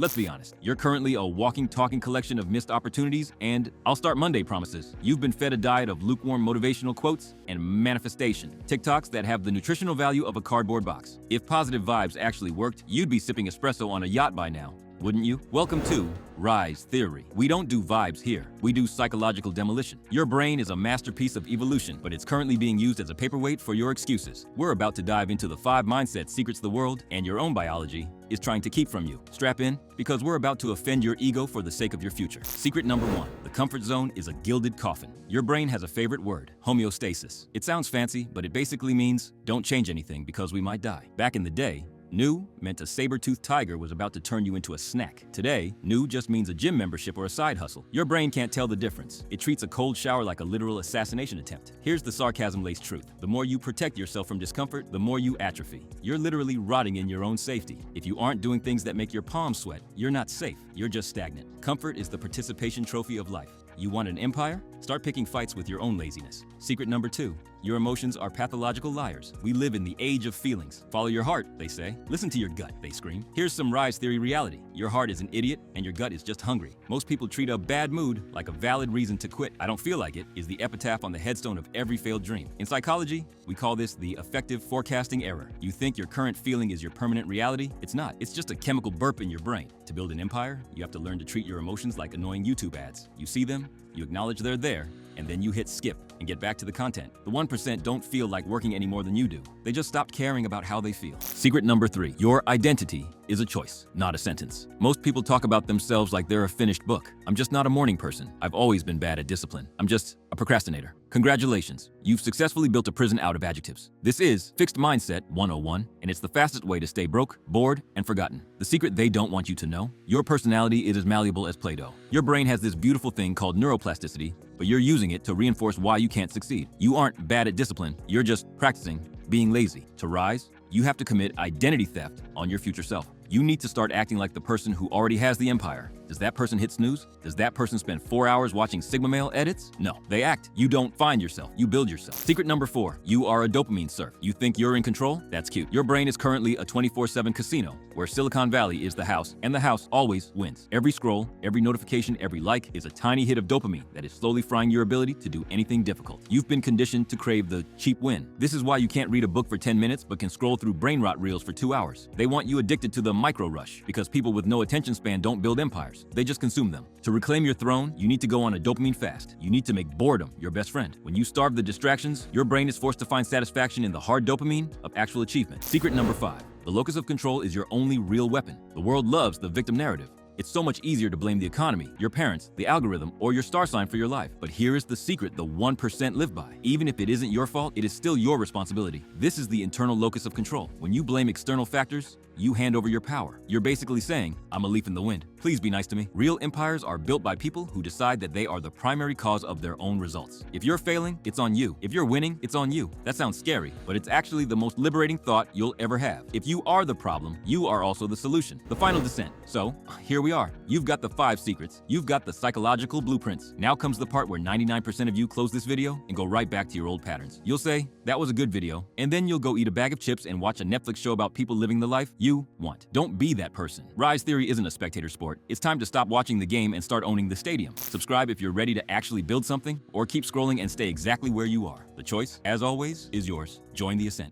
Let's be honest, you're currently a walking, talking collection of missed opportunities and I'll start Monday promises. You've been fed a diet of lukewarm motivational quotes and manifestation. TikToks that have the nutritional value of a cardboard box. If positive vibes actually worked, you'd be sipping espresso on a yacht by now, wouldn't you? Welcome to Rise Theory. We don't do vibes here. We do psychological demolition. Your brain is a masterpiece of evolution, but it's currently being used as a paperweight for your excuses. We're about to dive into the 5 mindset secrets the world and your own biology is trying to keep from you. Strap in, because we're about to offend your ego for the sake of your future. Secret number 1. The comfort zone is a gilded coffin. Your brain has a favorite word, homeostasis. It sounds fancy, but it basically means don't change anything because we might die. Back in the day, new meant a saber-toothed tiger was about to turn you into a snack. Today, new just means a gym membership or a side hustle. Your brain can't tell the difference. It treats a cold shower like a literal assassination attempt. Here's the sarcasm-laced truth. The more you protect yourself from discomfort, the more you atrophy. You're literally rotting in your own safety. If you aren't doing things that make your palms sweat, you're not safe. You're just stagnant. Comfort is the participation trophy of life. You want an empire? Start picking fights with your own laziness. Secret number 2. Your emotions are pathological liars. We live in the age of feelings. Follow your heart, they say. Listen to your gut, they scream. Here's some Rise Theory reality. Your heart is an idiot and your gut is just hungry. Most people treat a bad mood like a valid reason to quit. I don't feel like it is the epitaph on the headstone of every failed dream. In psychology, we call this the effective forecasting error. You think your current feeling is your permanent reality? It's not. It's just a chemical burp in your brain. To build an empire, you have to learn to treat your emotions like annoying YouTube ads. You see them, you acknowledge they're there, and then you hit skip and get back to the content. The 1% don't feel like working any more than you do. They just stopped caring about how they feel. Secret number 3. Your identity is a choice, not a sentence. Most people talk about themselves like they're a finished book. I'm just not a morning person. I've always been bad at discipline. I'm just a procrastinator. Congratulations, you've successfully built a prison out of adjectives. This is Fixed Mindset 101, and it's the fastest way to stay broke, bored, and forgotten. The secret they don't want you to know, your personality is as malleable as Play-Doh. Your brain has this beautiful thing called neuroplasticity, but you're using it to reinforce why you can't succeed. You aren't bad at discipline, you're just practicing being lazy. To rise, you have to commit identity theft on your future self. You need to start acting like the person who already has the empire. Does that person hit snooze? Does that person spend 4 hours watching Sigma Male edits? No, they act. You don't find yourself, you build yourself. Secret number 4, you are a dopamine serf. You think you're in control? That's cute. Your brain is currently a 24/7 casino where Silicon Valley is the house, and the house always wins. Every scroll, every notification, every like is a tiny hit of dopamine that is slowly frying your ability to do anything difficult. You've been conditioned to crave the cheap win. This is why you can't read a book for 10 minutes but can scroll through brain rot reels for 2 hours. They want you addicted to the micro rush because people with no attention span don't build empires. They just consume them. To reclaim your throne, you need to go on a dopamine fast. You need to make boredom your best friend. When you starve the distractions, your brain is forced to find satisfaction in the hard dopamine of actual achievement. Secret number 5. The locus of control is your only real weapon. The world loves the victim narrative. It's so much easier to blame the economy, your parents, the algorithm, or your star sign for your life. But here is the secret the 1% live by. Even if it isn't your fault, it is still your responsibility. This is the internal locus of control. When you blame external factors, you hand over your power. You're basically saying, I'm a leaf in the wind. Please be nice to me. Real empires are built by people who decide that they are the primary cause of their own results. If you're failing, it's on you. If you're winning, it's on you. That sounds scary, but it's actually the most liberating thought you'll ever have. If you are the problem, you are also the solution. The final descent. So, here we are. You've got the 5 secrets. You've got the psychological blueprints. Now comes the part where 99% of you close this video and go right back to your old patterns. You'll say, that was a good video, and then you'll go eat a bag of chips and watch a Netflix show about people living the life you want. Don't be that person. Rise Theory isn't a spectator sport. It's time to stop watching the game and start owning the stadium. Subscribe if you're ready to actually build something, or keep scrolling and stay exactly where you are. The choice, as always, is yours. Join the ascent.